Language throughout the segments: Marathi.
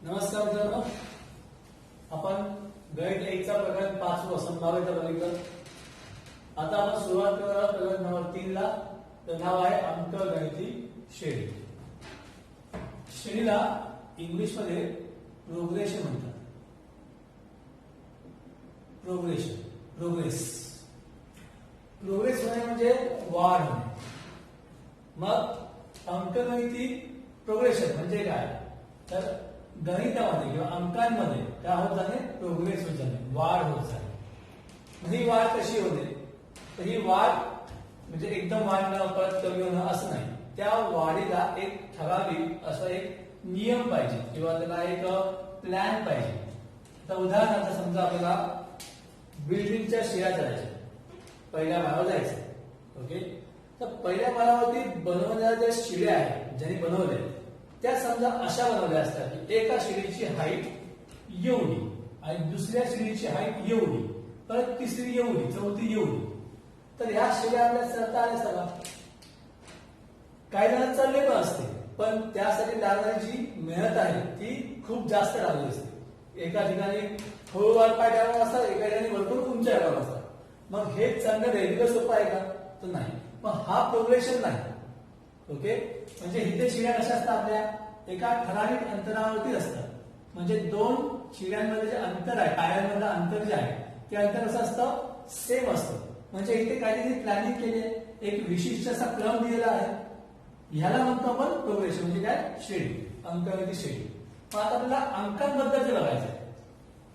नमस्कार मित्रांनो, आपण गणित 1 चा प्रकार 5 संभाव्यता बघितलं. आता आपण सुरुवात करणार प्रकार नंबर 3 ला. तर नाव आहे अंकगणिती श्रेणी. श्रेणीला इंग्लिश मध्ये प्रोग्रेशन म्हणतात. प्रोग्रेस होणे म्हणजे वाढ होणे. मग अंकगणिती प्रोग्रेशन म्हणजे काय? तर गणितामध्ये किंवा अंकांमध्ये काय होत जाणे? प्रोग्रेस होत जाणे, वाढ होत जाणे. ही वाढ कशी होते? तर ही वाढ म्हणजे एकदम वाढणं परत कमी होणं असं नाही. त्या वाढीला एक ठराविक असा एक नियम पाहिजे किंवा त्याला एक प्लॅन पाहिजे. तर उदाहरणार्थ समजा आपल्याला बिल्डिंगच्या शिड्या चढायच्या, पहिल्या माळावर जायचं. ओके, तर पहिल्या माळावरती बनवलेल्या ज्या शिड्या आहेत ज्यांनी बनवल्या त्या समजा अशा बनवल्या असतात की एका शिडीची हाईट एवढी आणि दुसऱ्या शिडीची हाईट एवढी, परत तिसरी एवढी, चौथी एवढी. तर ह्या शिड्या आपल्या चढता आल्या सगळ्या. काही जण चढले पण असते, पण त्यासाठी लागणारी जी मेहनत आहे ती खूप जास्त लागली असते. एका ठिकाणी हळूवार पाय ठेवावा असतात, एका ठिकाणी भरपूर उंच ठेवावा असतात. मग हे चढणं रेग्युलर सोपं आहे का? तर नाही. पण हा प्रोग्रेशन नाही. ओके, म्हणजे इथे शिड्या कशा असतात? आपल्या एका ठराविक अंतरावरती असतात. म्हणजे दोन शिड्यांमध्ये जे अंतर आहे, पायऱ्यांमधलं अंतर जे आहे ते अंतर कसं असतं? सेम असतं. म्हणजे इथे काहीतरी प्लॅनिंग केली आहे, एक विशिष्ट असा क्रम दिलेला आहे. ह्याला म्हणतो आपण प्रोग्रेशन. म्हणजे काय? श्रेणी, अंकगणिती श्रेणी. मग आता आपल्याला अंकांबद्दल जे बघायचं आहे,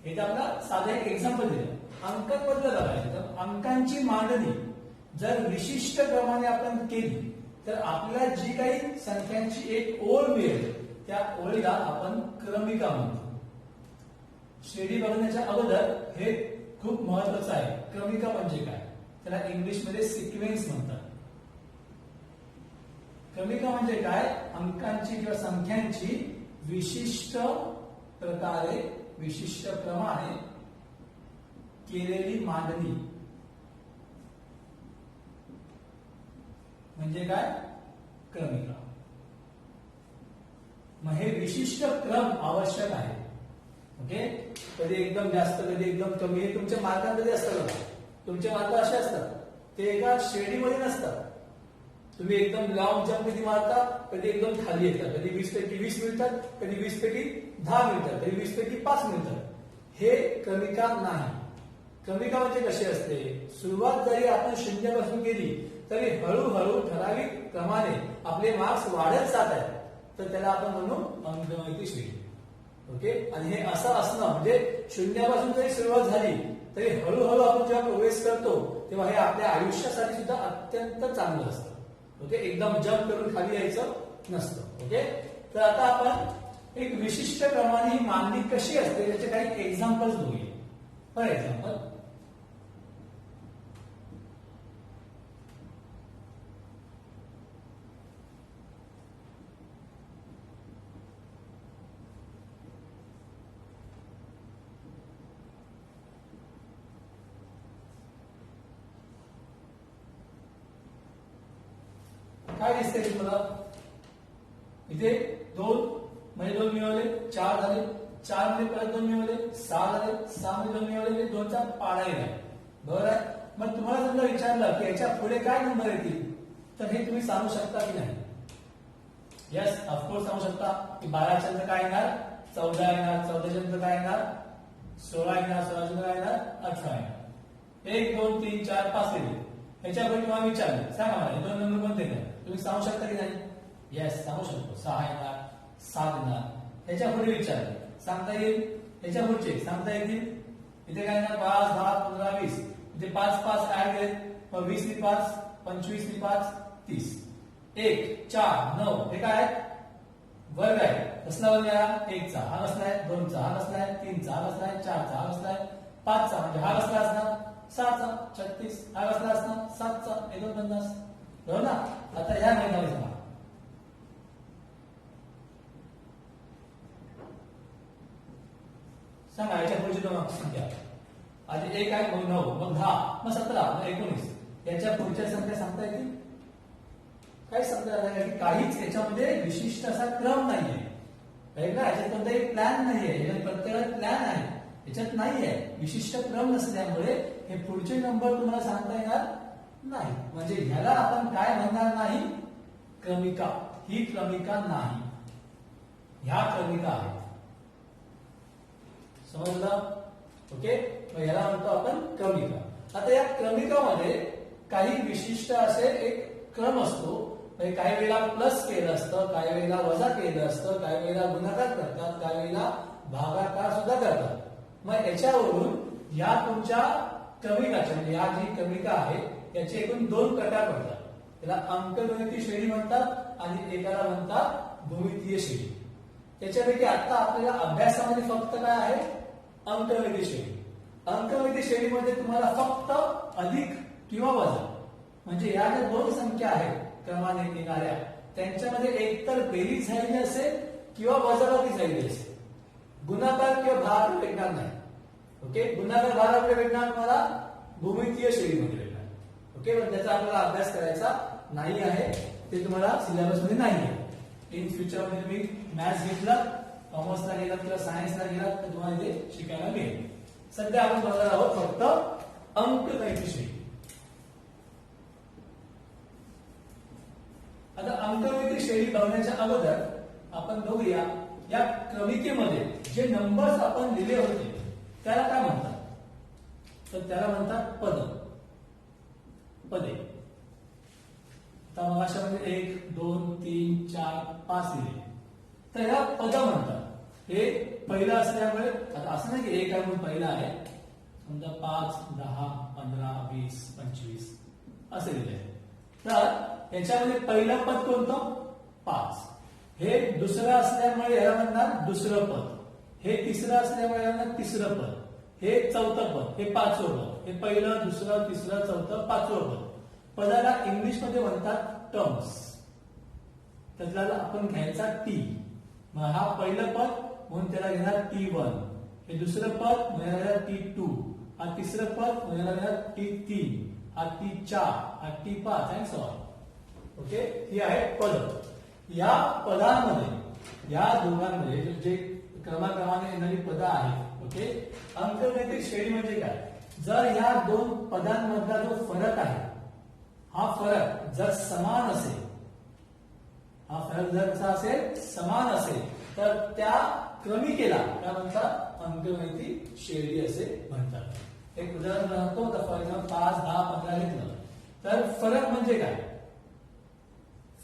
हे तर आपल्याला साधं एक एक्झाम्पल दिलं. अंकांबद्दल बघायचं तर अंकांची मांडणी जर विशिष्ट क्रमाने आपण केली तर आपल्याला जी काही संख्यांची एक ओळ मिळेल त्या ओळीला आपण क्रमिका म्हणतो. श्रेणी बघण्याच्या अगोदर हे खूप महत्वाचं आहे. क्रमिका म्हणजे काय? त्याला इंग्लिश मध्ये सिक्वेन्स म्हणतात. क्रमिका म्हणजे काय? अंकांची किंवा संख्यांची विशिष्ट प्रकारे विशिष्ट क्रमाने केलेली मांडणी म्हणजे काय? क्रमिका. मग हे विशिष्ट क्रम आवश्यक आहे. ओके, कधी एकदम जास्त कधी एकदम कमी, हे तुमच्या मार्गांमध्ये असतं. तुमचे मार्ग असे असतात, ते एका श्रेणीमध्ये नसतात. तुम्ही एकदम लॉंग जम्प कधी मारता, कधी एकदम खाली येतात. कधी 20 पैकी 20 मिळतात, कधी 20 पैकी 10 मिळतात, कधी 20 पैकी 5 मिळतात. हे क्रमिका नाही. क्रमिका म्हणजे कशी असते? सुरुवात जरी आपण शून्यापासून केली तरी हळूहळू ठराविक क्रमाने आपले मार्क्स वाढत जात आहेत, तर त्याला आपण म्हणू अंकगणिती श्रेणी. ओके, आणि हे असं असणं म्हणजे शून्यापासून जरी सुरुवात झाली तरी हळूहळू आपण जेव्हा प्रोग्रेस करतो तेव्हा हे आपल्या आयुष्यासाठी सुद्धा अत्यंत चांगलं असतं. ओके, एकदम जम्प करून खाली यायचं नसतं. ओके, तर आता आपण एक विशिष्ट क्रमाने ही मांडणी कशी असते त्याचे काही एक्झाम्पल्स बघूया. फॉर एक्झाम्पल, काय दिसतंय तुम्हाला? इथे 2 म्हणजे 2 मिळवले, 4 झाले, 4 मध्ये परत 2 मिळवले, 6 झाले, 6 मध्ये 2 मिळवले, 2 चा पाडा येईल. बरोबर आहे? मग तुम्हाला समजा विचारलं की याच्या पुढे काय नंबर येतील, तर हे तुम्ही सांगू शकता की नाही? यस, ऑफकोर्स सांगू शकता की 12 च्या नंतर काय येणार? 14 येणार, 14 च्या नंतर काय येणार? 16 येणार, 16 च्या नंतर काय येणार? 18 येणार. 1 2 3 4 5 येईल. ह्याच्यापुढे तुम्हाला विचारलं, सांगा मला हे 2 नंबर कोणते येणार? तुम्ही सांगू शकता की नाही? येस, सांगू शकतो. 6 येणार, 7 येणार. ह्याच्या पुढे विचारलं, सांगता येईल? ह्याच्या पुढचे सांगता येतील? इथे काय येणार? 5 10 15 20. इथे 5 5 ऍड केले, मग 20 नी 5, 25 नी 5, 30. 1 4 9. हे काय वर्ग आहे? कसला वर्ग आहे? 1 चा. हा कसला आहे? 2 चा. हा कसला आहे? 3 चा. हा कसला आहे? 4 चा. हा कसला आहे? 5 चा. म्हणजे हा कसला असणार? 6 चा. 36. हा कसला असणार? 7 चा. 49. बरोबर ना? आता ह्या महिन्याला सांगा, सांगा याच्या पुढची दोन संख्या. आधी 1 आहे, मग 9, मग 10, मग 17, मग 19. याच्या पुढच्या संख्या सांगता येतील? काही समजा काहीच याच्यामध्ये विशिष्ट असा क्रम नाहीये. ना याच्यात कोणताही प्लॅन नाहीये, याच्यात प्रत्येकाला प्लॅन आहे, याच्यात नाहीये विशिष्ट क्रम नसल्यामुळे हे पुढचे नंबर तुम्हाला सांगता येणार नाही. म्हणजे ह्याला आपण काय म्हणणार नाही, क्रमिका. ही क्रमिका नाही, ह्या क्रमिका आहेत. समजलं? ओके, मग याला म्हणतो आपण क्रमिका. आता या क्रमिकामध्ये काही विशिष्ट असे एक क्रम असतो. काही वेळेला प्लस केलं असतं, काही वेळेला वजा केलं असतं, काही वेळेला गुणाकार करतात, काही वेळेला भागाकार सुद्धा करतात. मग याच्यावरून या तुमच्या क्रमिकाच्या म्हणजे या जी क्रमिका आहे याचे एकूण दोन प्रकार पडतात. त्याला अंकगणिती श्रेणी म्हणतात आणि एकाला म्हणतात भूमितीय श्रेणी. त्याच्यापैकी आता आपल्याला अभ्यासामध्ये फक्त काय आहे, अंकगणिती श्रेणी. अंकगणिती श्रेणीमध्ये तुम्हाला फक्त अधिक किंवा वजा म्हणजे या ज्या दोन संख्या आहेत क्रमाने येणाऱ्या त्यांच्यामध्ये एकतर बेरीज झालेली असेल किंवा वजाबाकी झालेली असेल. गुणाकार किंवा भागाकार भेटणार नाही. ओके, गुणाकार भागाकार भेटणार तुम्हाला भूमितीय श्रेणीमध्ये भेटणार. ओके, पण त्याचा आपल्याला अभ्यास करायचा नाही आहे, ते तुम्हाला सिलेबस मध्ये नाही आहे. इन फ्युचर मध्ये तुम्ही मॅथ्स घेतला, कॉमर्सला गेलात किंवा सायन्सला गेलात तर तुम्हाला ते शिकायला मिळेल. सध्या आपण बघणार आहोत फक्त अंकगणिती श्रेणी. आता अंकगणिती श्रेणी बघण्याच्या अगोदर आपण बघूया या क्रमिकेमध्ये जे नंबर्स आपण लिहिले होते त्याला काय म्हणतात, तर त्याला म्हणतात पद. पदे. आता मग अशामध्ये 1 2 3 4 5 लिहिले तर याला पद म्हणतात. हे पहिलं असल्यामुळे आता असं नाही की 1 आहे म्हणून पहिला आहे, समजा 5 10 15 20 25 असे लिहिले. तर याच्यामध्ये पहिलं पद कोणतं, 5. हे दुसरं असल्यामुळे याला म्हणणार दुसरं पद. हे तिसरं असल्यामुळे याला म्हणणार तिसरं पद. हे चौथं पद, हे पाचवं पद. हे पहिलं दुसरं तिसरं चौथं पाचवं पद. पदाला इंग्लिश मध्ये म्हणतात टर्म्स. त्यातला आपण घ्यायचा टी. मग हा पहिलं पद म्हणून त्याला घेणार T1. हे दुसरं पद म्हणून घेणार T2. हा तिसरं पद म्हणून घेणार T3. हा T4. हा T5 and so on. Okay, ही आहे पद. या पदांमध्ये या दोघांमध्ये जे क्रमाक्रमाने येणारी पदं आहेत. ओके, अंकगणिती श्रेणी म्हणजे काय, जर या दोन पदांमधला जो फरक आहे हा फरक जर समान असेल, हा फरक जर कसा असेल, समान असेल तर त्या क्रमिकेला काय म्हणतात, अंकगणिती श्रेणी असे म्हणतात. एक उदाहरण सांगतो, तर फॉर एक्झाम्पल 5 10 15 घेतलं तर फरक म्हणजे काय,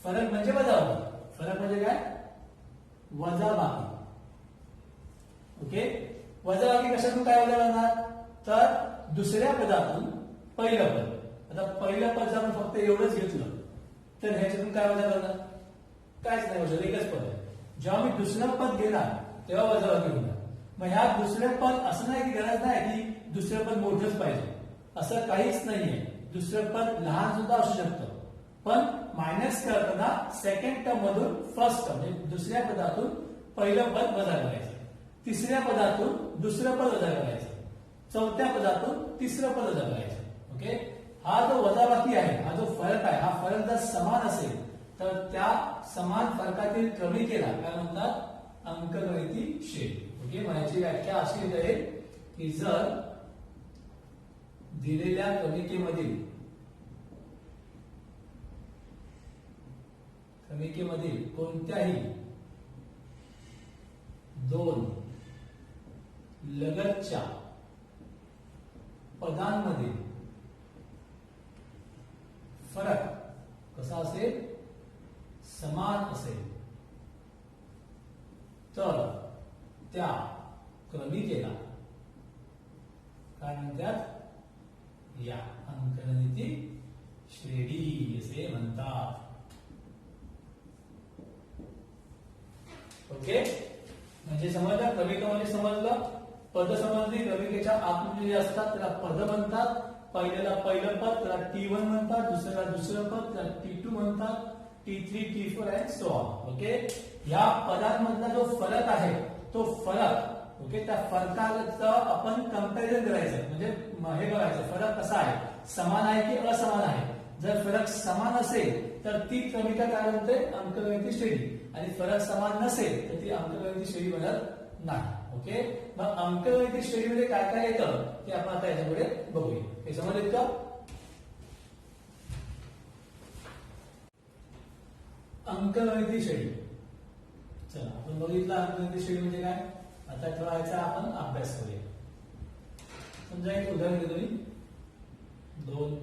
फरक म्हणजे वजाबाकी. फरक म्हणजे काय, वजाबाकी. ओके, वजाबाकी कशातून काय वजा करणार, तर दुसऱ्या पदातून पहिलं पद. आता पहिलं पद जर आपण फक्त एवढंच घेतलं तर ह्याच्यातून काय वजा करणार, काहीच नाही वजा, एकच पद आहे. जेव्हा मी दुसरं पद घेणार तेव्हा वजाबाकी होणार. मग ह्या दुसरं पद असं नाही की गरज नाही की दुसरं पद मोठंच पाहिजे, असं काहीच नाहीये. दुसरं पद लहान सुद्धा असू शकतं, पण मायनस करताना सेकंड टर्म मधून फर्स्ट टर्म म्हणजे दुसऱ्या पदातून पहिलं पद वजा करायचं, तिसऱ्या पदातून दुसरं पद वजा करायचं, चौथ्या पदातून तिसरं पद वजा करायचं. ओके, हा जो वजाबाकी आहे, हा जो फरक आहे, हा फरक जर समान असेल तर त्या समान फरकातील क्रमिकेला काय म्हणतात, अंकगणिती श्रेणी. ओके, याची व्याख्या अशी आहे की जर दिलेल्या क्रमिकेमधील कोणत्याही दोन लगतच्या पदांमध्ये फरक कसा असेल, समान असेल तर त्या क्रमिकेला काय म्हणतात, या अंकगणिती श्रेणी असे म्हणतात. ओके, म्हणजे समजलं, क्रमिका म्हणजे समजलं, पद समजली. क्रमिकेच्या आतमध्ये जे असतात त्याला पद म्हणतात. पहिल्याला पहिलं पद त्याला T1 म्हणतात, दुसऱ्याला दुसरं पद त्याला T2 म्हणतात, T3 T4 and so on. Okay, या पदांमधला जो फरक आहे तो फरक, ओके, त्या फरकाचं आपण कंपॅरिझन करायचं, म्हणजे हे बघायचं फरक कसा आहे, समान आहे की असमान आहे. जर फरक समान असेल तर ती क्रमिका काय म्हणते, अंकगणिती श्रेणी. आणि फरक समान नसेल तर ती अंकगणित श्रेणी बनत नाही. ओके, मग अंकगणित श्रेणीमध्ये काय काय येतं ते आपण आता याच्यापुढे बघूया. हे समजलं का? अंकगणित श्रेणी. चला आपण बघितलं अंकगणित श्रेणी म्हणजे काय. आता ठेवायचा आपण अभ्यास करूया. समजा एक उदाहरण घेतो मी. 2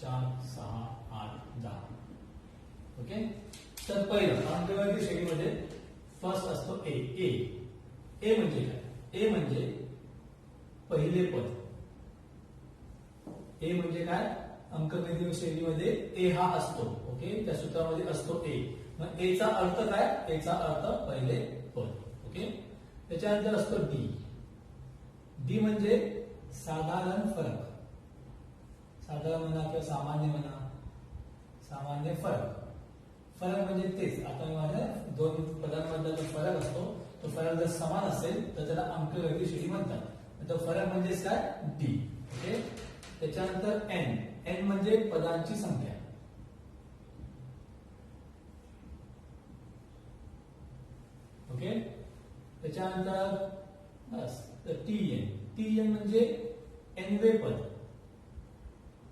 4 6 8 10. ओके, तर पहिलं अंकगणित श्रेणीमध्ये फर्स्ट असतो ए. ए म्हणजे काय? ए म्हणजे पहिले पद. ए म्हणजे काय? अंकगणित श्रेणीमध्ये ए हा असतो. ओके, त्या सूत्रामध्ये असतो ए. मग ए चा अर्थ काय? ए चा अर्थ पहिले पद. ओके, त्याच्यानंतर असतो डी. डी म्हणजे साधारण फरक. साधारण म्हणा किंवा सामान्य म्हणा, सामान्य फरक. फरक म्हणजे तेच, आता मी माझ्या दोन पदांमधला जो फरक असतो तो फरक जर समान असेल तर त्याला अंकगणित श्रेणी म्हणतात. तो फरक म्हणजेच काय? डी. ओके, त्याच्यानंतर एन. एन म्हणजे पदांची संख्या. ओके, त्याच्यानंतर बस टी एन. टी एन म्हणजे एनवे पद.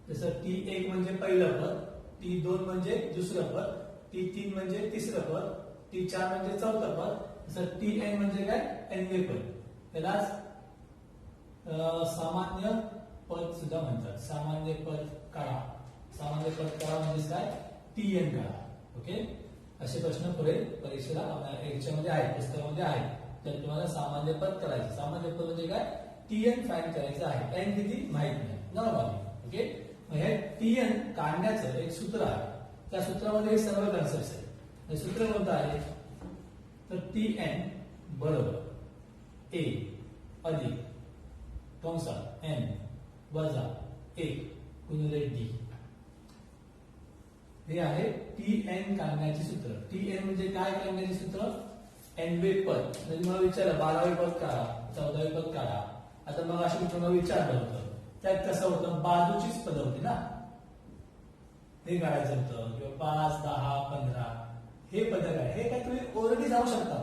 जसं T1 म्हणजे पहिलं पद, T2 म्हणजे दुसरं पद, T3 म्हणजे तिसरं पद, T4 म्हणजे चौथं पद. जसं Tn म्हणजे काय? एनवे पद. त्याला सामान्य पद सुद्धा म्हणतात. सामान्य पद काढा. सामान्य पद काढा म्हणजे काय? Tn काढा. ओके, असे प्रश्न पुढे परीक्षेला याच्यामध्ये आहेत, पुस्तकामध्ये आहेत. तर तुम्हाला सामान्य पद करायचं. सामान्य पद म्हणजे काय? Tn फाइंड करायचं आहे. एन किती माहित नाही, नॉर्मली. ओके, हे Tn काढण्याचं एक सूत्र आहे. त्या सूत्रामध्ये हे सर्व कन्सेप्ट आहे. हे सूत्र कोणतं आहे? तर Tn बरोबर ए अधिक कंसात n वजा 1 गुणिले डी. हे आहे Tn काढण्याचे सूत्र. Tn म्हणजे काय काढण्याचे सूत्र? एनवे पद. म्हणजे मला विचारलं 12वे पद काढा, 14वे पद काढा. आता मग अशी तुम्हाला विचारलं होतं, त्यात कसं होतं? बाजूचीच पद होती ना, हे काढायचं होतं. किंवा 5 10 15 हे पद काय? हे काय तुम्ही ऑलरेडी जाऊ शकता.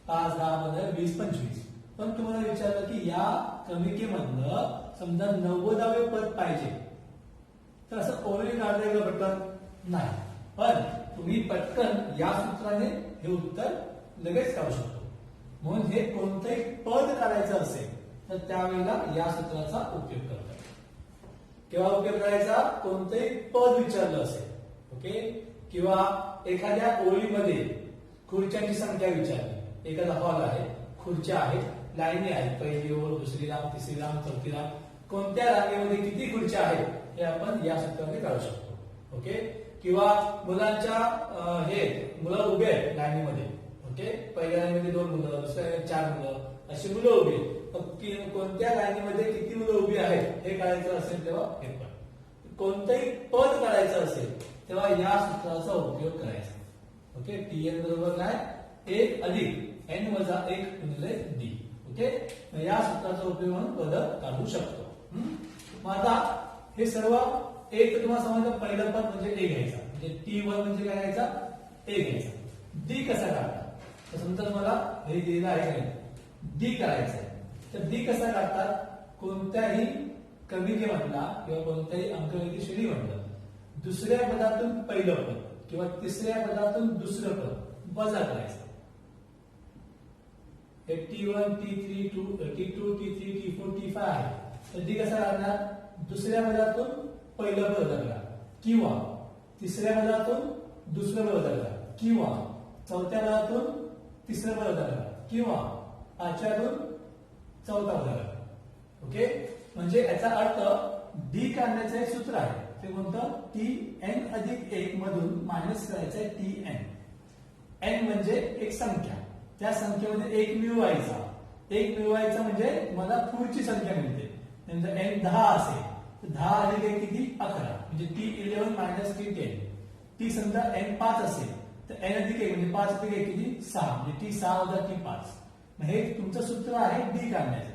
5 10 15 20 25. पण तुम्हाला विचारलं की या क्रमिकेमधलं समजा 90वे पद पाहिजे, तर असं ऑलरेडी काढता येईल पटकन? नाही. पण तुम्ही पटकन या सूत्राने हे उत्तर लगेच काढू शकतो. म्हणून हे कोणतंही पद काढायचं असेल तर त्यावेळेला या सूत्राचा उपयोग करतात. केव्हा उपयोग करायचा? कोणतंही पद विचारलं असेल. ओके, किंवा एखाद्या ओळीमध्ये खुर्च्यांची संख्या विचारली. एखादा हॉल आहे, खुर्च्या आहेत, लाईनी आहेत, पहिली ओळ, दुसरी रांग, तिसरी रांग, चौथी रांग. कोणत्या रांगेमध्ये किती खुर्च्या आहेत हे आपण या सूत्राने काढू शकतो. ओके, किंवा मुलांच्या मुलं उभे आहेत लाईनीमध्ये. ओके, पहिल्या लाईनीमध्ये 2 मुलं, दुसऱ्या लाईनीत 4 मुलं, अशी मुलं उभी आहेत. कोणत्या लाईनीमध्ये किती मुलं उभी आहेत हे काढायचं असेल तेव्हा हे पण. कोणतंही पद काढायचं असेल तेव्हा या सूत्राचा उपयोग करायचा. ओके, Tn बरोबर काय? 1 अधिक n वजा 1 गुणिले डी. ओके, या सूत्राचा उपयोग म्हणून पद काढू शकतो. मग आता हे सर्व एक तुम्हाला समजलं. पहिलं पद म्हणजे ए घ्यायचा. म्हणजे T1 म्हणजे काय घ्यायचा? ए घ्यायचा. डी कसा काढता? तर समजा मला हे दिलेलं आहे, डी करायचं आहे. तर डी कसा काढतात? कोणत्याही क्रमिकेमधला किंवा कोणत्याही अंकगणित श्रेणी मधलं दुसऱ्या पदातून पहिलं पद किंवा तिसऱ्या पदातून दुसरं पद वजा करायचं. T1 T3 T2 T3 T4 T5 आहे. तर डी कसा काढणार? दुसऱ्या पदातून पहिलं पद वजा करा, किंवा तिसऱ्या पदातून दुसरं पद वजा करा, किंवा चौथ्या पदातून तिसरं पद वजा करा, किंवा पाचव्यातून चौथा पद वजा करा. ओके, म्हणजे याचा अर्थ डी काढण्याचं एक सूत्र आहे. ते कोणतं? Tn अधिक 1 मधून मायनस करायचं आहे Tn. n म्हणजे एक संख्या, त्या संख्येमध्ये 1 मिळवायचा. 1 मिळवायचा म्हणजे मला पुढची संख्या मिळते. नंतर n 10 असेल तर 10 अधिक 1 किती? 11. म्हणजे T11 मायनस T10. टी समजा n 5 असेल तर n अधिक 1 म्हणजे 5 अधिक 1 किती? 6. म्हणजे T6 वजा T5. हे तुमचं सूत्र आहे डी काढण्याचं.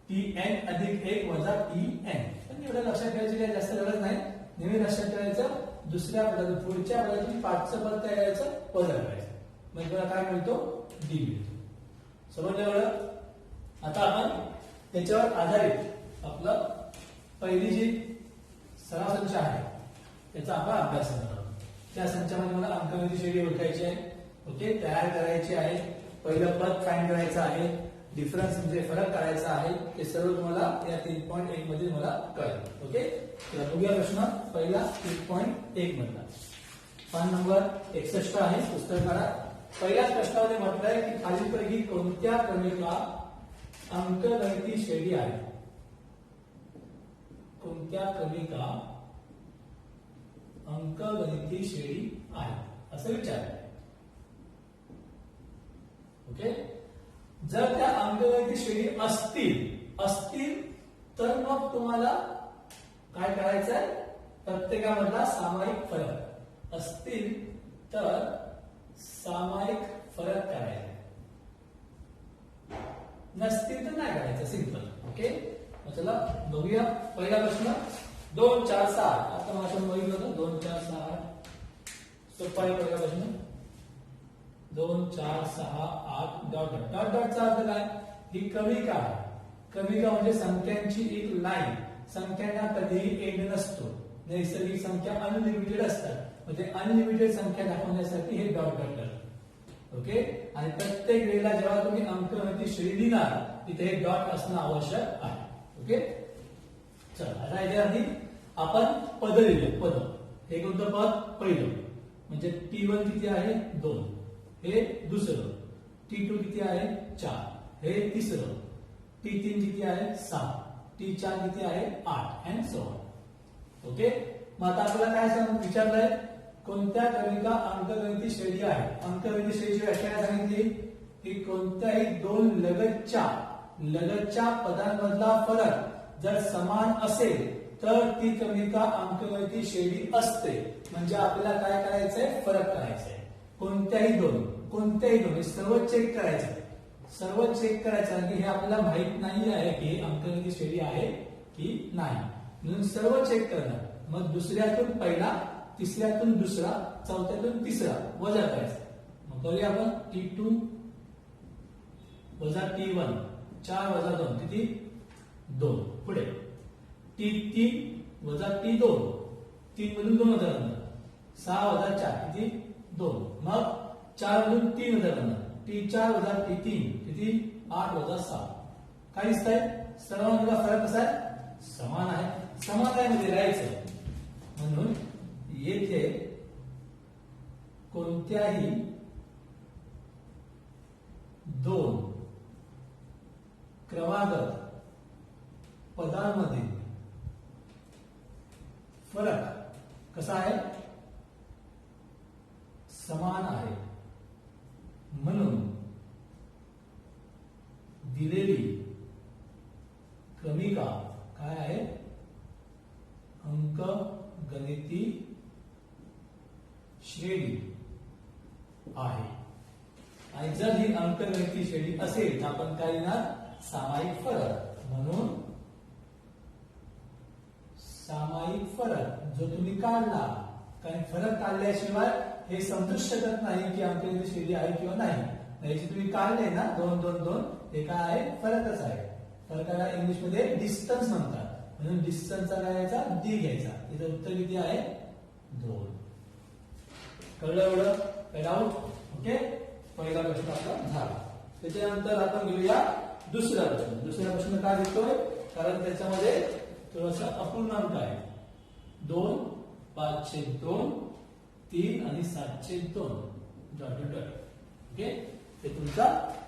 Tn अधिक 1 वजा Tn. पण एवढं लक्षात ठेवायची काही जास्त गरज नाही. नेहमी लक्षात ठेवायचं दुसऱ्या पदातून पुढच्या पदातून 5चं पद काय करायचं वजा करायचं म्हणजे तुला काय मिळतो डी मिळतो समजलं एवढं आता आपण त्याच्यावर आधारित आपलं पहिली जी सराव संच आहे त्याचा आपण अभ्यास करणार आहोत त्या संचामध्ये मला अंकगणित शैली ओळखायची आहे ओके तयार करायची आहे पहिलं पद फाइंड करायचं आहे डिफरन्स म्हणजे फरक करायचा आहे हे सर्व तुम्हाला या 3.1 मध्ये मला कळेल ओके तर बघूया प्रश्न पहिला 3.1 मधला पान नंबर 61 आहे पुस्तक काढा पहिल्याच प्रश्नामध्ये म्हटलंय की खालीलपैकी कोणत्या क्रमिका अंकगणिती श्रेणी आहे कोणत्या क्रमिका अंकगणिती श्रेणी आहे असं विचारलंय ओके जर त्या अंकगणिती श्रेणी असतील तर मग तुम्हाला काय करायचंय प्रत्येकामधला सामायिक फरक असतील तर सामायिक फरक करायचा नसतील तर नाही करायचं सिंपल ओके चला बघूया पहिला प्रश्न 2 4 6 आता माझं बघितलं होतं 2 4 6 सोपा आहे पहिला प्रश्न 2 4 6 8 डॉट डॉट डॉटचा अर्थ काय ही क्रमिका आहे क्रमिका म्हणजे संख्यांची एक लाईन संख्यांना कधीही एंड नसतो नैसर्गिक संख्या अनलिमिटेड असतात म्हणजे अनलिमिटेड संख्या दाखवण्यासाठी हे डॉट डॉट डॉट ओके आणि प्रत्येक वेळेला जेव्हा तुम्ही अंकगणिती श्रेणी लिहिणार तिथे हे डॉट असणं आवश्यक आहे ओके चला आता याच्या आधी आपण पद लिहिले पद हे कोणतं पद पहिलं म्हणजे T1 किती आहे 2 हे दुसरं T2 किती आहे 4 हे तिसरं T3 किती आहे 6 T4 किती आहे 8 अँड सो ऑन ओके मग आता आपल्याला काय सांग विचारलंय कोणत्या क्रमिका अंकगणिती श्रेणी आहे अंकगणिती श्रेणीची व्याख्या काय सांगितली की कोणत्याही दोन लगतच्या पदांमधला फरक जर समान असेल तर ती क्रमिका अंकगणिती श्रेणी असते म्हणजे आपल्याला काय करायचंय फरक करायचंय कोणत्याही दोन सर्व चेक करायचं की हे आपल्याला माहित नाही आहे की अंकगणिती श्रेणी आहे की नाही म्हणून सर्व चेक करणं मग दुसऱ्यातून पहिला तिसऱ्यातून दुसरा चौथ्यातून तिसरा वजा करायचं मग करूया आपण T2 वजा T1 4 वजा 2 किती 2 पुढे T3 वजा T2 3 मधून 2 वजा करणार 6 वजा 4 किती 2 मग 4 मधून 3 वजा करणार T4 वजा T3 किती 8 वजा 6 काय दिसतंय सर्वांमधला फरक कसा आहे समान आहे समानतेमध्ये राहायचं म्हणून येथे कोणत्याही दोन क्रमागत पदांमधील फरक कसा आहे समान आहे म्हणून दिलेली क्रमिका काय आहे अंकगणिती श्रेणी आहे आणि जर ही अंकगणिती श्रेणी असेल तर आपण काय लिहिणार सामायिक फरक म्हणून सामायिक फरक जो तुम्ही काढला कारण फरक काढल्याशिवाय हे समजूच शकत नाही की अंकगणिती श्रेणी आहे किंवा नाही याची तुम्ही काढले ना 2 2 2 हे काय आहे फरकच आहे फरकाला इंग्लिश मध्ये डिस्टन्स म्हणतात म्हणून डिस्टन्सचा काय घ्यायचा डी घ्यायचा याचं उत्तर किती आहे 2 कळलं एवढं काय डाऊट ओके पहिला प्रश्न आपला झाला त्याच्यानंतर आपण घेऊया दुसरा प्रश्न काय घेतोय कारण त्याच्यामध्ये थोडासा अपूर्णांक आहे 2 5/2 3 आणि 7/2 डॉट डॉट ओके ते तुमचा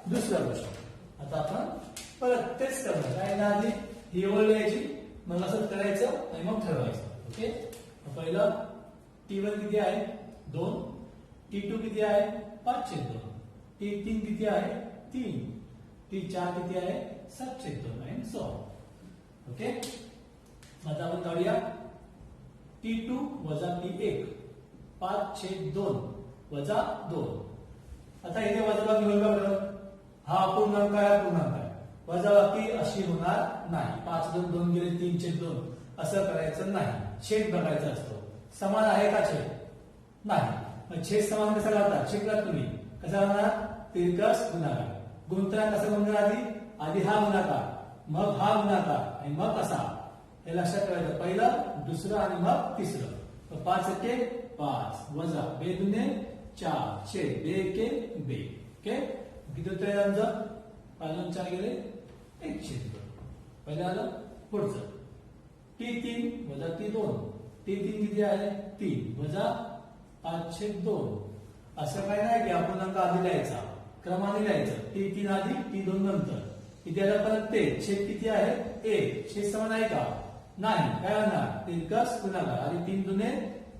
दुसरा प्रश्न आता आपण परत तेच करणार काय ना आधी ही ओळ लिहायची मग असं करायचं आणि मग ठरवायचं ओके पहिलं T1 किती आहे 2 T2 किती आहे 5/2 T3 किती आहे 3 T4 किती आहे 7/2 आणि सो ऑन ओके आता आपण काढूया T2 वजा T1 5/2 वजा 2 आता इथे वजाबाकी होईल का बरं हा अपूर्णांक आहे पूर्णांक आहे वजाबाकी अशी होणार नाही 5 2 2 गेले 3/2 असं करायचं नाही छेद बघायचा असतो समान आहे का छेद? नाही. मग छेद समान कसा लावता? शिकलात तुम्ही. कसा लावणार? तिरकस गुणाकार. गुणताना कसा गुणणार? आधी हा गुणाकार, मग हा गुणाकार आणि मग असा. हे लक्षात ठेवायचं. पहिलं, दुसरं आणि मग तिसरं. 5 एके 5 वजा 2 दुने 4 छेद 2 एके 2. ओके. किती उत्तर आमचं? 5 4 गेले 1 छेद 2. पहिलं आलं. पुढचं T3 वजा T2. T3 किती आहे? 3 वजा 5 छेद 2. असं काय नाही की आपण अंक आधी लिहायचा, क्रमाने लिहायचं. T3 आधी T2 नंतर. इथे आता परत ते छेद किती आहे? 1. छेद समान आहे का? नाही. काय होणार? तिरकस गुणाकार. आधी 3 दुने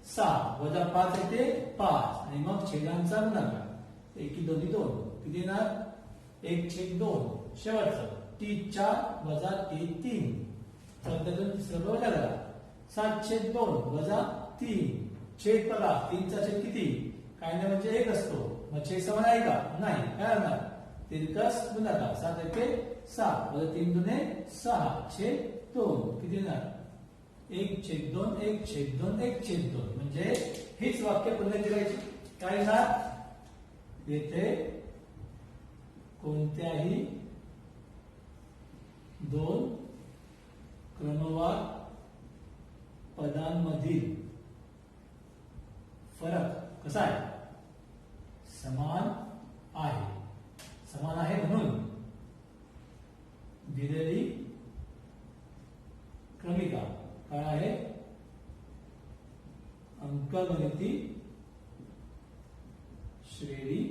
6 वजा 5 येते 5 आणि मग छेदांचा गुणाकार. 1 2 2 किती येणार? 1 छेद 2. शेवटचं T4 वजा T3. चौथ्यातून तिसरं बघा करा. 7 छेद 2 वजा 3. छेद बघा, 3 चा छेद किती? काय नाही म्हणजे 1 असतो. मग छेद समान आहे का? नाही. काय होणार? तिरकस गुणाकार. 7 एके 7 वजा 3 दुने 6 छेद 2 किती येणार? 1 छेद 2 1 छेद 2 1 छेद 2. म्हणजे हीच वाक्य पुन्हा करायची. काय येणार? येथे कोणत्याही दोन क्रमवार पदांमधील फरक कसा आहे? समान आहे. समान आहे म्हणून दिलेली क्रमिका काय आहे? अंकगणिती श्रेणी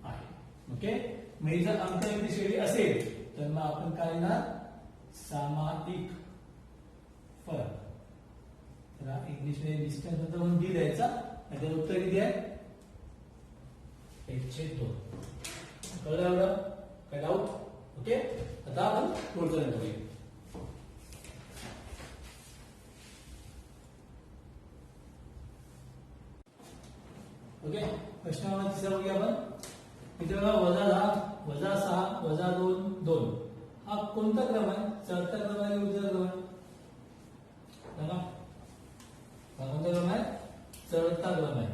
आहे. ओके. मग जर अंकगणिती श्रेणी असेल तर मग आपण काय लिहिणार? सामायिक फरक. त्याला इंग्लिश मध्ये डिस्टन्स नंतर म्हणून डी द्यायचा. त्याचं उत्तर किती आहे? 1 छेद 2. कळलं एवढं? काय डाऊट? ओके. आता आपण पुढचं बघूया. ओके. प्रश्न क्रमांक 3 बघूया आपण. इथे बघा वजा 10 वजा 6 वजा 2 2. हा कोणता क्रम आहे? चढता क्रम आहे की उजवा क्रम आहे? बघा, हा कोणता क्रम आहे? चढता क्रम आहे.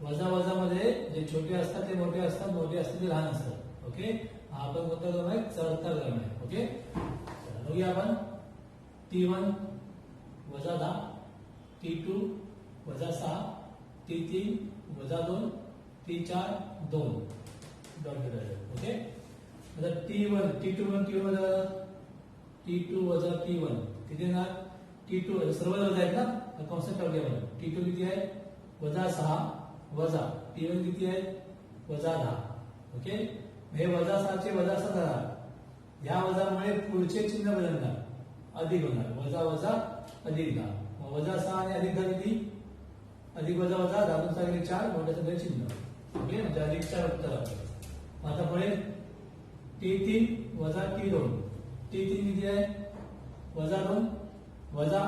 वजा वजा मध्ये जे छोटे असतात ते मोठे असतात, मोठे असतात ते लहान असतात. ओके. हा आपण कोणता क्रम आहे? चढता क्रम आहे. ओके. बघूया आपण. T1 वजा 10 T2 वजा 6 T3 वजा 2 T4 2. ओके. आता T1 T2 वजा T1 किती येणार? T2 सर्व वजा आहेत ना, कॉन्सेप्ट टाकूया आपण. T2 किती आहे? वजा 6 वजा T1 किती आहे? वजा 10. ओके. हे वजा 6 चे वजा 6 झाला. या वजामुळे पुढचे चिन्ह बदलणार, अधिक होणार. वजा वजा अधिक 10. वजा 6 आणि अधिक 10 किती? अधिक वजा वजा 10 2 4 मोठ्या संख्येचे चिन्ह. ओके. म्हणजे अधिक 4 उत्तर आपलं. आता पुढे T3 वजा T2. T3 किती आहे? वजा 2 वजा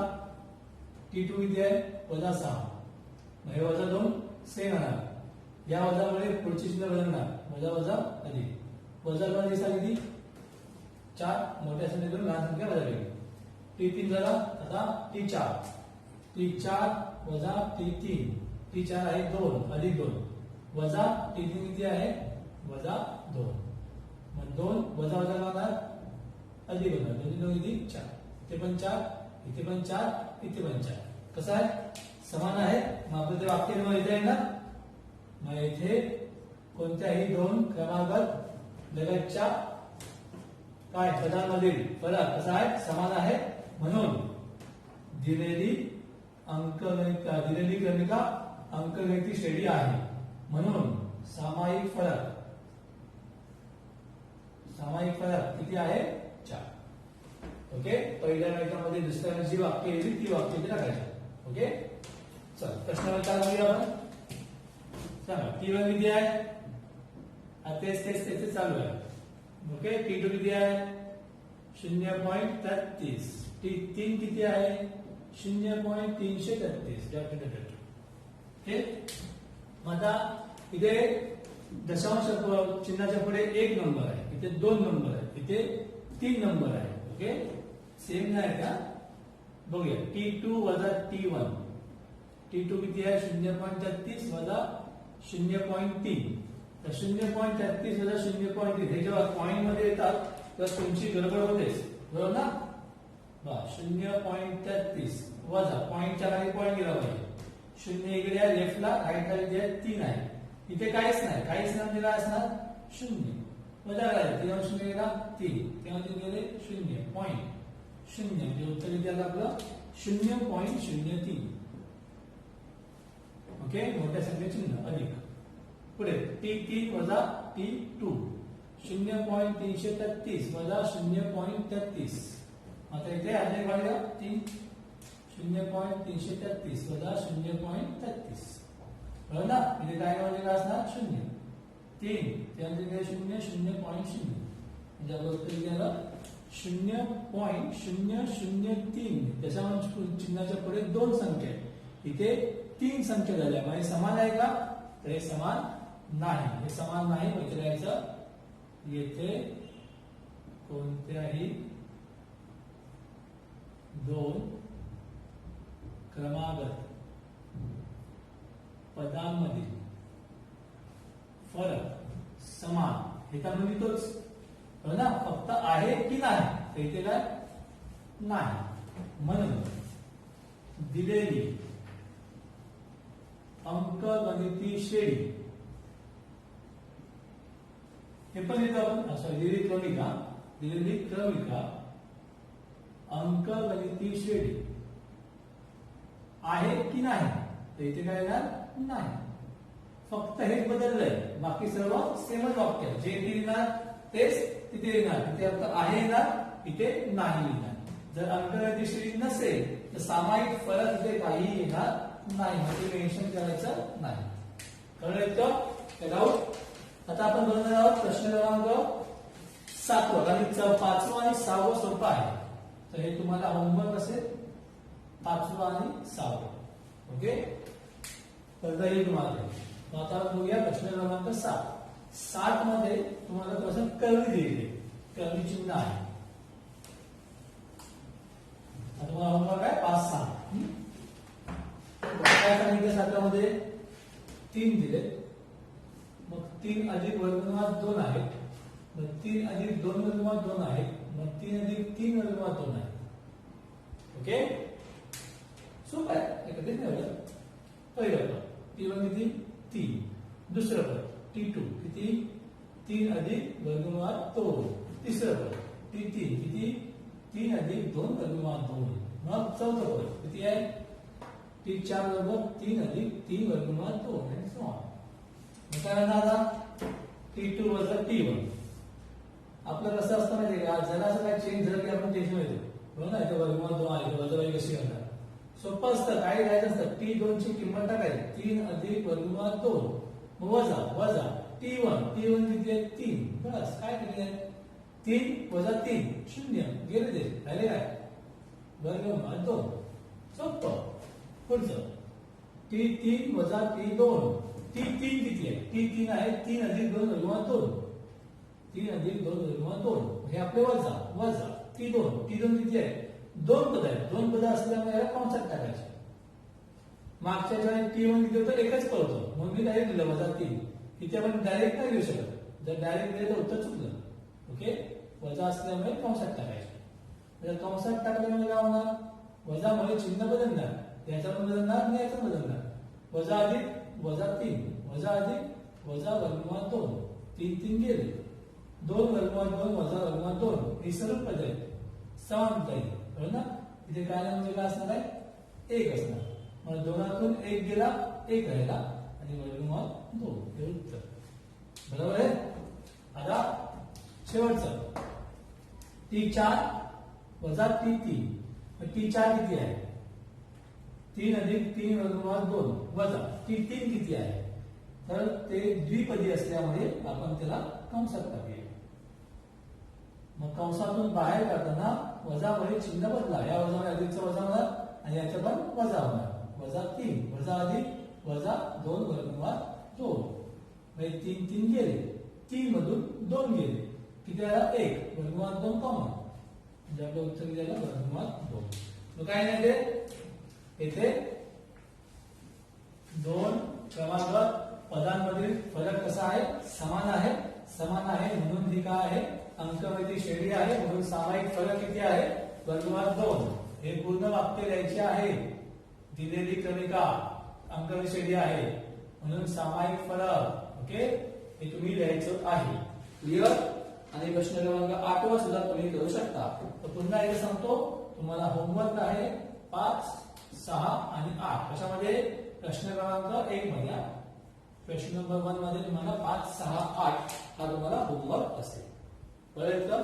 T2 किती आहे? वजा 6. हे वजा 2 सेम होणार. या वजामुळे पुढचे चिन्ह बदलणार. वजा वजा अधिक. वजा 2 दिसा किती? 4 मोठ्या संख्येतून लहान संख्या बदलली. T3 झाला. आता T4 वजा T3. T4 आहे 2 अधिक 2 वजा T3 किती आहे? वजा 2. मग 2 वजा वजा होणार अधिक होणार. 2 2 किती? 4. इथे पण 4 इथे पण 4 इथे पण 4. कसं आहे? समान आहे. मग आपलं ते वाक्य इथे आहे ना. मग इथे कोणत्याही दोन क्रमागत लगतच्या काय पदांमधील फरक कसा आहे? समान आहे म्हणून दिलेली क्रमिका अंकगणिती श्रेणी आहे. म्हणून सामायिक फरक किती आहे? 4. ओके. पहिल्या गणितामध्ये दुसऱ्या जी वाक्य येईल ती वाक्य इथे टाकायची. ओके. चल प्रश्न काय बघूया आपण. चला T1 किती आहे? तेच चालू आहे. ओके. T2 किती आहे? 0.33. T3 किती आहे? 0.333. ओके. आता इथे दशांश चिन्हाच्या पुढे 1 नंबर आहे, इथे 2 नंबर आहे, इथे 3 नंबर आहे. ओके. सेम नाही का? बघूया. T2 वजा T1 T2 किती आहे 0.33 वजा 0.3. तर 0.33 वजा 0.3 हे जेव्हा पॉइंट मध्ये येतात तर तुमची गडबड होतेच, बरोबर ना? 0.33 वजा पॉइंटच्या खाली पॉइंट गेला पाहिजे. 0 इकडे आहे लेफ्टला, राईटला किती आहे 3 आहे. इथे काहीच नाही म्हणजे काय असणार 0 वजा करायचं. 3 0 गेला 3, तेव्हा ते गेले 0.0 म्हणजे उत्तर किती आलं आपलं 0.03. ओके, मोठ्या संख्येचे चिन्ह अधिक. पुढे T3 वजा T2 0.333 वजा 0.33. आता इथे अनेक वाढला 3 0.333 वजा 0.33, बरोबर ना? इथे काय म्हणजे काय असणार 0 3 त्यानंतर 0 0.0 म्हणजे आपलं उत्तर गेलं 0.003. त्याच्यामध्ये चिन्हाच्या पुढे 2 संख्या इथे 3 संख्या झाल्या म्हणजे समान आहे का? तर हे समान नाही. हे समान नाही विचारायचं. येथे कोणत्याही 2 क्रमागत पदांमधील फरक समान हे तर म्हणजे तोच, हो ना? फक्त आहे की नाही तर इथे काय नाही. म्हणून दिलेली अंकगणिती श्रेणी हे पण येतं आपण दिलेली क्रमिका अंकगणिती श्रेणी आहे की नाही तर इथे काय येणार नाही. फक्त हेच बदललंय, बाकी सर्व सेमच वाक्य. जे इथे येणार तेच तिथे येणार. तिथे फक्त आहे येणार, इथे नाही येणार. जर अंकगणिती श्रेणी नसेल तर सामायिक फरक इथे काही येणार नाही, म्हणजे मेन्शन करायचं नाही. कळलं इतकं डाऊट? आता आपण बघणार आहोत प्रश्न क्रमांक 7. आणि 5वं आणि 6वं सोपं आहे. तर हे तुम्हाला होमवर्क असेल 5वं आणि 6वं. ओके, तर येईल तुम्हाला. आता बघूया प्रश्न क्रमांक 7. 7 मध्ये तुम्हाला थोडंसं कर्वी दिलेली, कर्वी चिन्ह आहे. आता तुम्हाला होमवर्क आहे 5 6. काय सांगितलं 7 मध्ये 3 दिले, मग 3 अधिक वर्गमूळात 2 आहे, मग 3 अधिक 2 वर्गमूळात 2 आहे, मग 3 अधिक 3 वर्गमूळात 2 आहे. ओके, सोपं आहे, एकत्रित ठेवलं. पहिलं पद T1 किती 3, दुसरं पद T2 किती 3 अधिक वर्गमूळात 2, तिसरं पद T3 किती 3 अधिक 2 वर्गमूळात 2. मग चौथं पद किती आहे T4 बरोबर 3 अधिक 3 वर्गमूळात 2 आणि सो ऑन. मग काय करणार आता T2 वजा T1. आपलं कसं असतं माहिती का, जरा असं काय चेंज झालं की आपण टेन्शन येतो, बरोबर ना? इथे वर्गमूळात 2 आले, वजाबाकी कशी करणार? सोपं असतं, काय करायचं असतं T2 ची किंमत टाकायची 3 अधिक वर्गमूळात 2 वजा वजा T1 किती आहे 3. बस काय केले 3 वजा 3 0 गेले, ते राहिले काय वर्गमूळात 2. सोपं. पुढचं T3 वजा T2. T3 किती आहे T3 आहे 3 अधिक 2 वर्गमूळात 2, 3 अधिक 2 वर्गमूळात 2 हे आपले वजा वजा T2 किती आहे 2 पद आहेत. 2 पद असल्यामुळे याला कंसात टाकायचे. मागच्या वेळेस T1 किती होतं एकच पद होतं, म्हणून मी डायरेक्ट दिलं वजा 3. इथे आपण डायरेक्ट नाही घेऊ शकत, जर डायरेक्ट दिलं तर उत्तर चुकलं. ओके, वजा असल्यामुळे कंसात टाकायचे. जर कंसात टाकल्यामुळे काय होणार वजामुळे चिन्ह बदलणार, याचा पण बदलणार आणि याचा बदलणार. वजा अधिक वजा 3 वजा अधिक वजा वर्गमूळात 2 3 3 गेले, 2 वर्गमूळात 2 वजा वर्गमूळात 2 हे सर्व पद आहेत समान जाईल, बरोबर ना? इथे काय म्हणजे काय असणार आहे 1 असणार. मग 2तून 1 गेला 1 राहिला आणि वर्गमूळात 2 हे उत्तर. बरोबर आहे. आता शेवटचं T4 वजा T3. T4 किती आहे 3 अधिक 3 वर्गमूळात 2 वजा T3 किती आहे, तर ते द्विपदी असल्यामुळे आपण त्याला कंसात टाकूया. मग कंसातून बाहेर काढताना वजामुळे चिन्ह बदला, या वजामुळे अधिकचा वजा होणार आणि याच्या पण वजा होणार. वजा 3 वजा अधिक वजा 2 वर्गमूळात 2 म्हणजे 3 3 गेले, 3 मधून 2 गेले, किती आला 1 वर्गमूळात 2 कॉमन म्हणजे आपलं उत्तर किती आलं वर्गमूळात 2. मग काय नाही ते इथे दोन क्रमांक पदांमधील फरक कसा आहे समान आहे म्हणून ही काय आहे अंकगणित श्रेणी आहे म्हणून सामायिक फरक किती आहे वर्गमूळात 2 हे पूर्ण वाक्य लिहायचे आहे दिलेली क्रमिका अंकगणित श्रेणी आहे म्हणून सामायिक फरक ओके हे तुम्ही लिहायचं आहे क्लिअर आणि प्रश्न क्रमांक 8 सुद्धा तुम्ही करू शकता तर पुन्हा एकदा सांगतो तुम्हाला होमवर्क आहे 5 6 आणि 8 कशामध्ये प्रश्न क्रमांक 1 मध्ये प्रश्न नंबर 1 मध्ये तुम्हाला 5 6 8 हा तुम्हाला होमवर्क असेल बरोबर